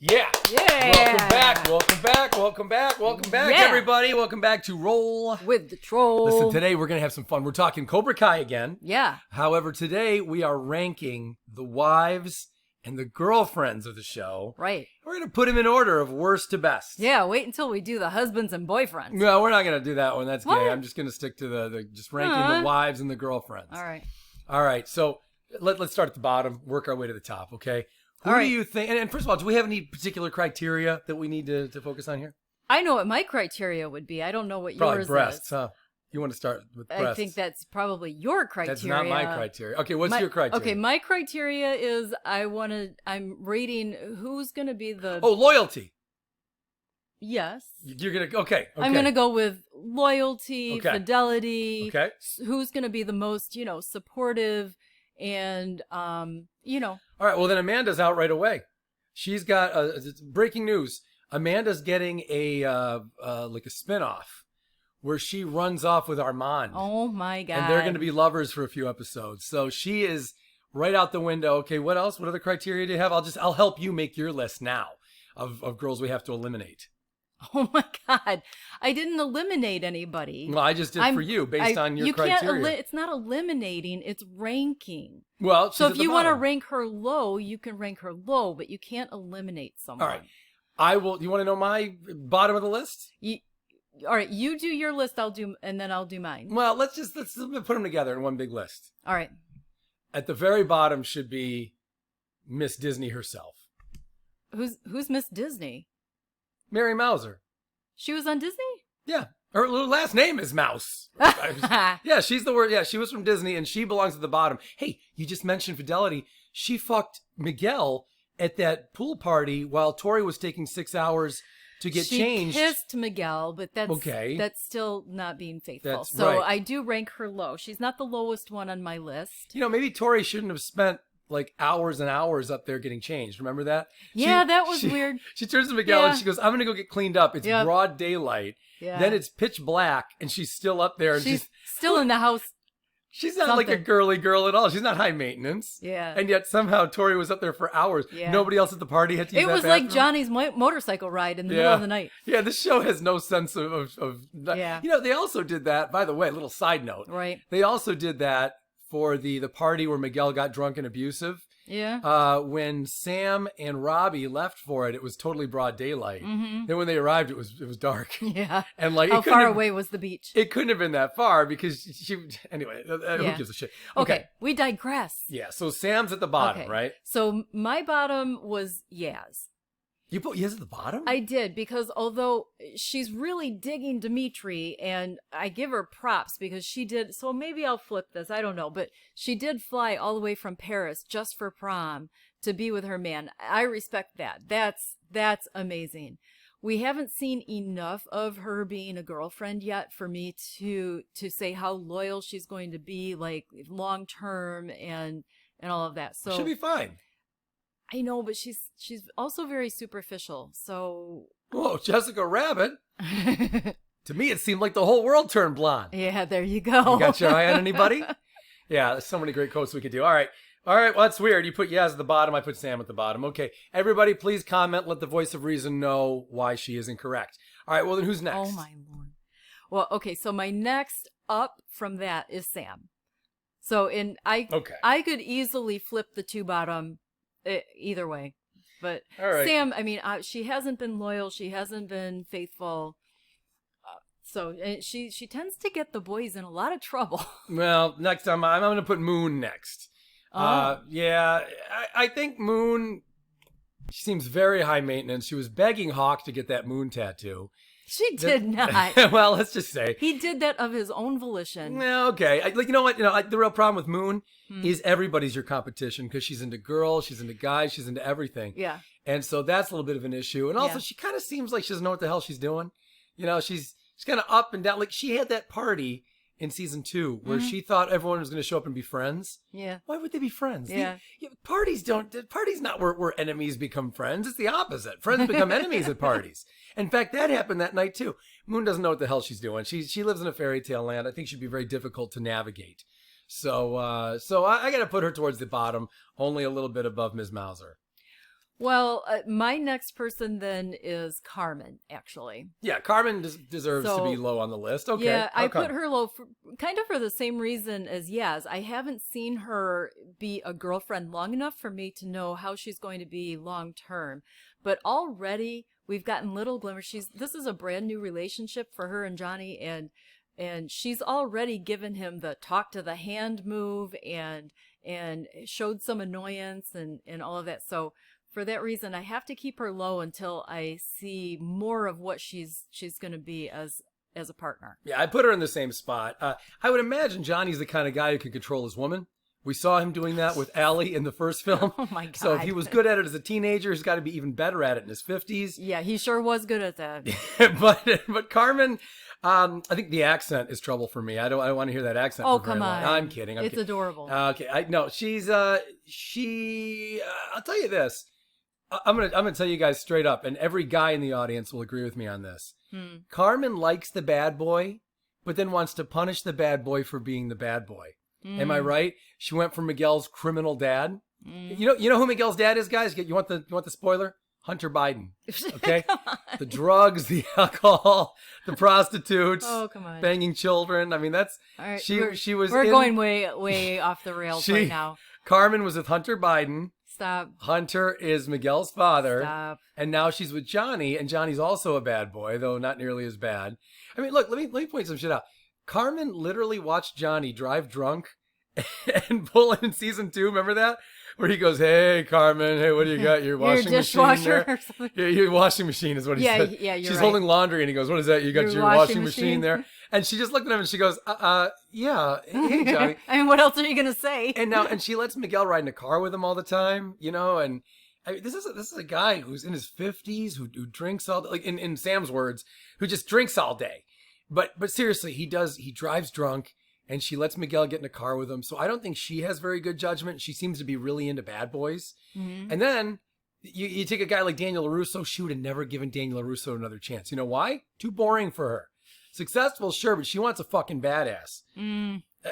Yeah. Yeah. Welcome back, everybody. Welcome back to Roll with the Troll. Listen, today we're going to have some fun. We're talking Cobra Kai again. Yeah. However, today we are ranking the wives and the girlfriends of the show. Right. We're going to put them in order of worst to best. Yeah, wait until we do the husbands and boyfriends. No, we're not going to do that one. That's What? gay. I'm just going to stick to the just ranking the wives and the girlfriends. All right. So let's start at the bottom, work our way to the top, okay? Who do you think, and first of all, do we have any particular criteria that we need to focus on here? I know what my criteria would be. I don't know what Probably yours breasts, is. huh? You want to start with breasts? I think that's probably your criteria. That's not my criteria. Okay, what's your criteria? Okay, my criteria is I'm rating who's going to be the... Oh, loyalty. Yes. You're going to, okay. I'm going to go with loyalty, fidelity. Okay. Who's going to be the most, supportive and, All right, well, then Amanda's out right away. She's got, breaking news, Amanda's getting a spinoff where she runs off with Armand. Oh, my God. And they're going to be lovers for a few episodes. So she is right out the window. Okay, what else? What other criteria do you have? I'll help you make your list now of girls we have to eliminate. Oh, my God. I didn't eliminate anybody. Well, I just did for you based on your criteria. It's not eliminating. It's ranking. Well, so if you want to rank her low, you can rank her low, but you can't eliminate someone. All right. I will. You want to know my bottom of the list? All right. You do your list. And then I'll do mine. Well, let's put them together in one big list. All right. At the very bottom should be Miss Disney herself. Who's Miss Disney? Mary Mouser. She was on Disney? Yeah. Her last name is Mouse. Yeah, she's the word. Yeah, she was from Disney and she belongs at the bottom. Hey, you just mentioned fidelity. She fucked Miguel at that pool party while Tory was taking 6 hours to get changed. She kissed Miguel, but that's still not being faithful. That's so right. I do rank her low. She's not the lowest one on my list. Maybe Tory shouldn't have spent like hours and hours up there getting changed. Remember that? Yeah, that was weird. She turns to Miguel and she goes, I'm going to go get cleaned up. It's broad daylight. Yeah. Then it's pitch black and she's still up there. And she's still in the house. She's not like a girly girl at all. She's not high maintenance. Yeah. And yet somehow Tory was up there for hours. Yeah. Nobody else at the party had to use that bathroom. It was like Johnny's motorcycle ride in the middle of the night. Yeah, this show has no sense of yeah. They also did that, by the way, little side note. Right. They also did that for the party where Miguel got drunk and abusive. Yeah. When Sam and Robbie left for it, it was totally broad daylight. Mm-hmm. Then when they arrived, it was dark. Yeah. And like, how far away was the beach? It couldn't have been that far because anyway, who gives a shit? Okay. We digress. Yeah. So Sam's at the bottom, right? So my bottom was Yaz. You put Yaz at the bottom? I did, because although she's really digging Dimitri, and I give her props because she did, so maybe I'll flip this, I don't know, but she did fly all the way from Paris just for prom to be with her man. I respect that. That's amazing. We haven't seen enough of her being a girlfriend yet for me to say how loyal she's going to be, like long term and all of that. So she'll be fine. I know, but she's also very superficial, so... Whoa, Jessica Rabbit? To me, it seemed like the whole world turned blonde. Yeah, there you go. You got your eye on anybody? Yeah, there's so many great quotes we could do. All right, well, that's weird. You put Yaz at the bottom, I put Sam at the bottom. Okay, everybody please comment, let the voice of reason know why she is incorrect. All right, well then who's next? Oh my Lord. Well, okay, so my next up from that is Sam. So I could easily flip the two bottom either way, but Sam, I mean, she hasn't been loyal, she hasn't been faithful, so she tends to get the boys in a lot of trouble. Well, next time I'm going to put Moon next. Yeah, I think Moon, she seems very high maintenance. She was begging Hawk to get that Moon tattoo. She did not. Well, let's just say he did that of his own volition. Okay, you know what? The real problem with Moon is everybody's your competition because she's into girls, she's into guys, she's into everything. Yeah, and so that's a little bit of an issue. And also, she kind of seems like she doesn't know what the hell she's doing. She's kind of up and down. Like she had that party in season 2 where she thought everyone was going to show up and be friends. Yeah. Why would they be friends? Yeah. Parties not where enemies become friends. It's the opposite. Friends become enemies at parties. In fact, that happened that night too. Moon doesn't know what the hell she's doing. She lives in a fairy tale land. I think she'd be very difficult to navigate. So I got to put her towards the bottom, only a little bit above Ms. Mouser. Well, my next person then is Carmen, actually. Yeah, Carmen deserves to be low on the list. Okay. Yeah, How I come? put her low kind of for the same reason as Yaz. I haven't seen her be a girlfriend long enough for me to know how she's going to be long term. But already we've gotten little glimmers. This is a brand new relationship for her and Johnny, and she's already given him the talk to the hand move and showed some annoyance and all of that. So for that reason, I have to keep her low until I see more of what she's going to be as a partner. Yeah, I put her in the same spot. I would imagine Johnny's the kind of guy who can control his woman. We saw him doing that with Allie in the first film. Oh my God. So if he was good at it as a teenager, he's got to be even better at it in his 50s. Yeah, he sure was good at that. but Carmen, I think the accent is trouble for me. I don't want to hear that accent. Oh, for very come long. on. I'm kidding. It's adorable. Okay, she's I'll tell you this. I'm gonna tell you guys straight up, and every guy in the audience will agree with me on this. Carmen likes the bad boy, but then wants to punish the bad boy for being the bad boy. Am I right? She went for Miguel's criminal dad. You know who Miguel's dad is, guys? You want the spoiler? Hunter Biden. Okay, the drugs, the alcohol, the prostitutes. Oh, come on. Banging children. I mean, that's All right, she was. We're going way off the rails right now. Carmen was with Hunter Biden. Stop. Hunter is Miguel's father. Stop. And now she's with Johnny, and Johnny's also a bad boy, though not nearly as bad. I mean, look, let me point some shit out. Carmen literally watched Johnny drive drunk and pull in season 2. Remember that? Where he goes, "Hey, Carmen, hey, what do you got? Your washing machine there? or something. Yeah, your washing machine is what he said. Yeah, you're She's right. holding laundry, and he goes, "What is that? You got Your your washing machine there?" And she just looked at him, and she goes, yeah, hey, Johnny." I mean, what else are you going to say? And she lets Miguel ride in a car with him all the time, and I mean, this is a guy who's in his 50s who drinks all like in Sam's words, who just drinks all day. But seriously, he drives drunk, and she lets Miguel get in a car with him. So I don't think she has very good judgment. She seems to be really into bad boys. Mm-hmm. And then you take a guy like Daniel LaRusso. She would have never given Daniel LaRusso another chance. You know why? Too boring for her. Successful, sure, but she wants a fucking badass.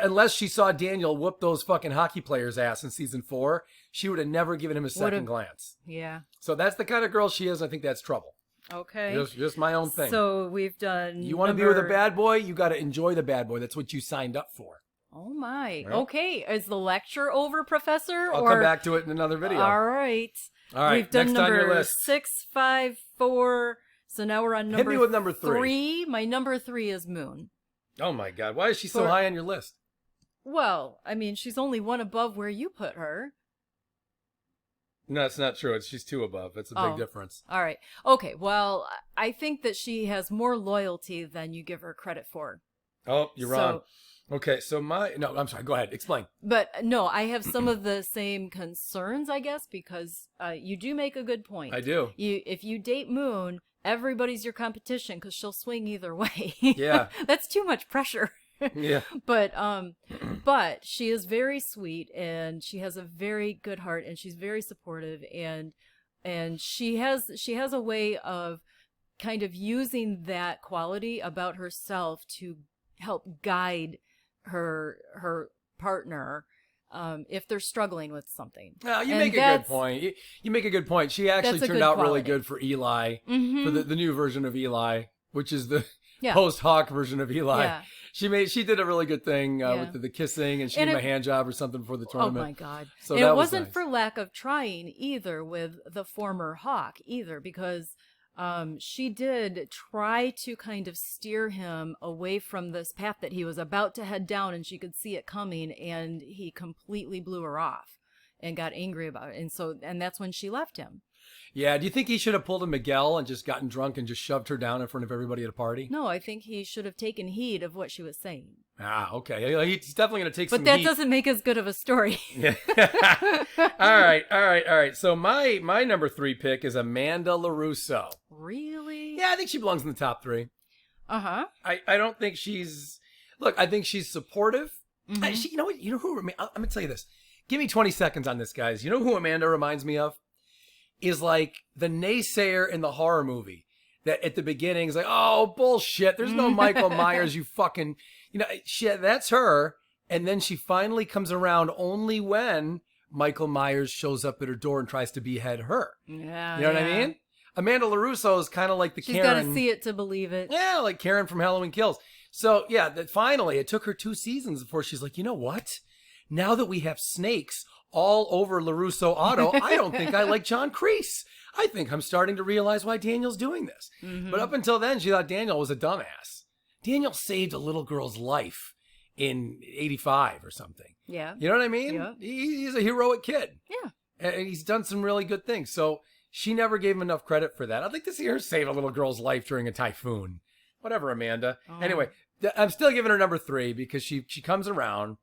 Unless she saw Daniel whoop those fucking hockey players' ass in season 4, she would have never given him a second glance. Yeah. So that's the kind of girl she is. I think that's trouble. Okay. Just my own thing. So we've done. You want to be with a bad boy? You got to enjoy the bad boy. That's what you signed up for. Oh my. Right? Okay. Is the lecture over, Professor? I'll come back to it in another video. All right. We've done next on your number list. 6, 5, 4. So now we're on number. Hit me with number 3. My number 3 is Moon. Oh my God. Why is she so high on your list? Well, I mean, she's only one above where you put her. No, it's not true. She's 2 above. That's a big difference. All right. Okay. Well, I think that she has more loyalty than you give her credit for. Oh, you're wrong. Okay, so no, I'm sorry. Go ahead. Explain. But no, I have some of the same concerns, I guess, because you do make a good point. I do. If you date Moon, everybody's your competition because she'll swing either way. Yeah. That's too much pressure. Yeah. But she is very sweet, and she has a very good heart, and she's very supportive, and she has a way of kind of using that quality about herself to help guide her partner if they're struggling with something. Well, you make a good point. You make a good point. She actually turned out really good for Eli, for the new version of Eli, which is the post-Hawk version of Eli. Yeah. She did a really good thing with the kissing, and she gave him a hand job or something for the tournament. Oh my God. So and that it wasn't nice. for lack of trying either with the former Hawk either, because she did try to kind of steer him away from this path that he was about to head down, and she could see it coming, and he completely blew her off and got angry about it. And that's when she left him. Yeah. Do you think he should have pulled a Miguel and just gotten drunk and just shoved her down in front of everybody at a party? No, I think he should have taken heed of what she was saying. Ah, okay. He's definitely going to take some heat. But that doesn't make as good of a story. Yeah. All right. So my number 3 pick is Amanda LaRusso. Really? Yeah, I think she belongs in the top 3. Uh-huh. I don't think she's... Look, I think she's supportive. Mm-hmm. You know what? You know who... I'm going to tell you this. Give me 20 seconds on this, guys. You know who Amanda reminds me of? Is like the naysayer in the horror movie that at the beginning is like, oh, bullshit. There's no Michael Myers, you fucking, shit, that's her. And then she finally comes around only when Michael Myers shows up at her door and tries to behead her. Yeah. You know what I mean? Amanda LaRusso is kind of like the She's Karen. got to see it to believe it. Yeah, like Karen from Halloween Kills. So, yeah, finally, it took her 2 seasons before she's like, you know what? Now that we have snakes all over LaRusso Auto, I don't think I like John Kreese. I think I'm starting to realize why Daniel's doing this. Mm-hmm. But up until then, she thought Daniel was a dumbass. Daniel saved a little girl's life in 85 or something. Yeah. You know what I mean? Yeah. He's a heroic kid. Yeah. And he's done some really good things. So she never gave him enough credit for that. I'd like to see her save a little girl's life during a typhoon. Whatever, Amanda. Oh. Anyway, I'm still giving her number 3 because she comes around.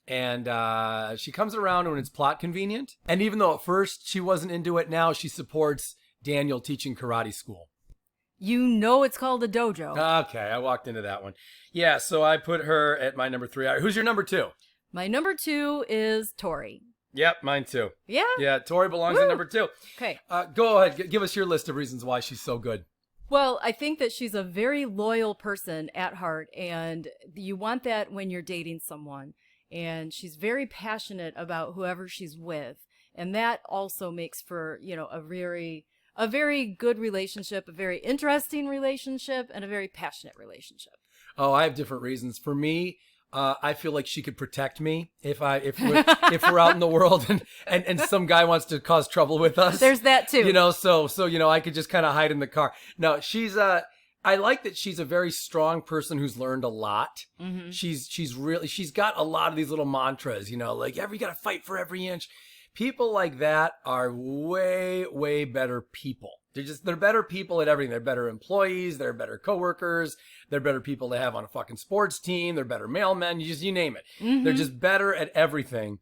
And she comes around when it's plot convenient. And even though at first she wasn't into it, now she supports Daniel teaching karate school. You know it's called a dojo. Okay, I walked into that one. Yeah, so I put her at my number 3. All right, who's your number 2? My number 2 is Tory. Yep, mine too. Yeah? Yeah, Tory belongs at number 2. Okay. Go ahead, give us your list of reasons why she's so good. Well, I think that she's a very loyal person at heart, and you want that when you're dating someone. And she's very passionate about whoever she's with. And that also makes for, you know, a very good relationship, a very interesting relationship, and a very passionate relationship. Oh, I have different reasons. For me, I feel like she could protect me if we're out in the world and some guy wants to cause trouble with us. There's that too. You know, so you know, I could just kind of hide in the car. No, I like that she's a very strong person who's learned a lot. Mm-hmm. She's got a lot of these little mantras, you know, like you got to fight for every inch. People like that are way, way better people. They're better people at everything. They're better employees. They're better coworkers. They're better people to have on a fucking sports team. They're better mailmen. You name it. Mm-hmm. They're just better at everything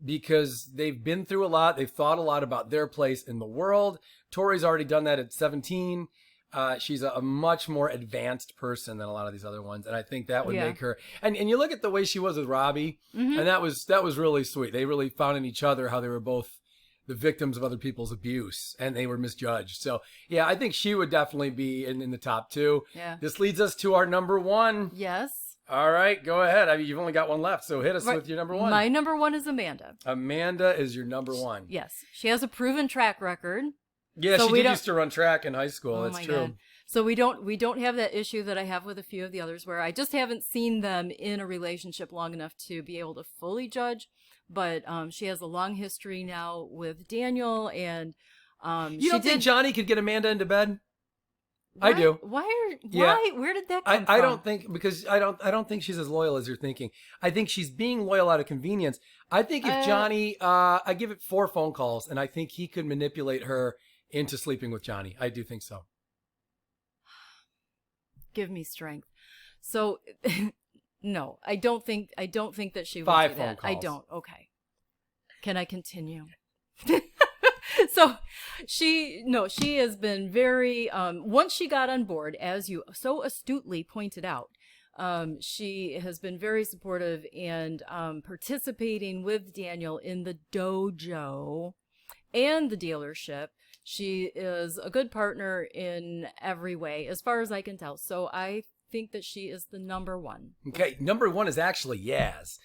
because they've been through a lot. They've thought a lot about their place in the world. Tori's already done that at 17. She's a much more advanced person than a lot of these other ones. And I think that would make her, and you look at the way she was with Robbie, mm-hmm. and that was really sweet. They really found in each other how they were both the victims of other people's abuse and they were misjudged. So yeah, I think she would definitely be in the top 2. Yeah. This leads us to our number 1. Yes. All right, go ahead. I mean, you've only got one left, so hit us with your number 1. My number 1 is Amanda. Amanda is your number 1. Yes. She has a proven track record. Yeah, so she used to run track in high school. That's true. God. So we don't have that issue that I have with a few of the others where I just haven't seen them in a relationship long enough to be able to fully judge. But she has a long history now with Daniel, and you don't think Johnny could get Amanda into bed? Why? I do. Why? Where did that come from? I don't think because I don't think she's as loyal as you're thinking. I think she's being loyal out of convenience. I think if Johnny, I give it 4 phone calls, and I think he could manipulate her into sleeping with Johnny. I do think so. Give me strength. So, no, I don't think that she would 5 do phone that. calls. I don't. Okay. Can I continue? So she has been very, once she got on board, as you so astutely pointed out, she has been very supportive and participating with Daniel in the dojo and the dealership. She is a good partner in every way, as far as I can tell. So I think that she is the number 1. Okay, number 1 is actually Yaz.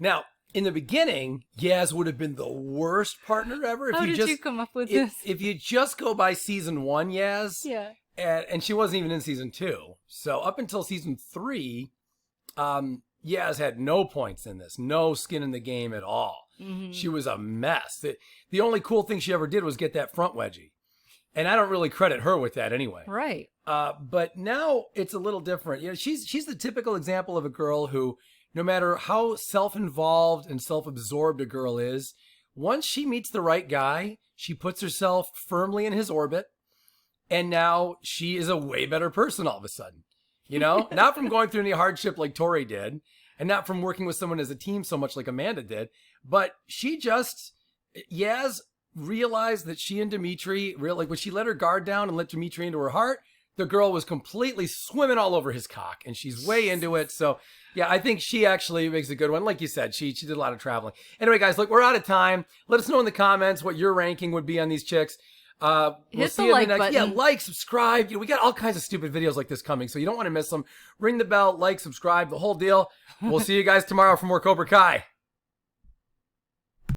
Now, in the beginning, Yaz would have been the worst partner ever. How did you come up with this? If you just go by season 1, Yaz, yeah, and she wasn't even in season 2. So up until season 3, Yaz had no points in this, no skin in the game at all. Mm-hmm. She was a mess. The only cool thing she ever did was get that front wedgie. And I don't really credit her with that anyway. Right. But now it's a little different. You know, she's the typical example of a girl who, no matter how self-involved and self-absorbed a girl is, once she meets the right guy, she puts herself firmly in his orbit. And now she is a way better person all of a sudden. You know, not from going through any hardship like Tory did, and not from working with someone as a team so much like Amanda did, but Yaz realized that she and Dimitri, like when she let her guard down and let Dimitri into her heart, the girl was completely swimming all over his cock, and she's way into it. So yeah, I think she actually makes a good one. Like you said, she did a lot of traveling. Anyway, guys, look, we're out of time. Let us know in the comments what your ranking would be on these chicks. We'll see you in the next. Button. Yeah, like, subscribe. We got all kinds of stupid videos like this coming, so you don't want to miss them. Ring the bell, like, subscribe, the whole deal. We'll see you guys tomorrow for more Cobra Kai.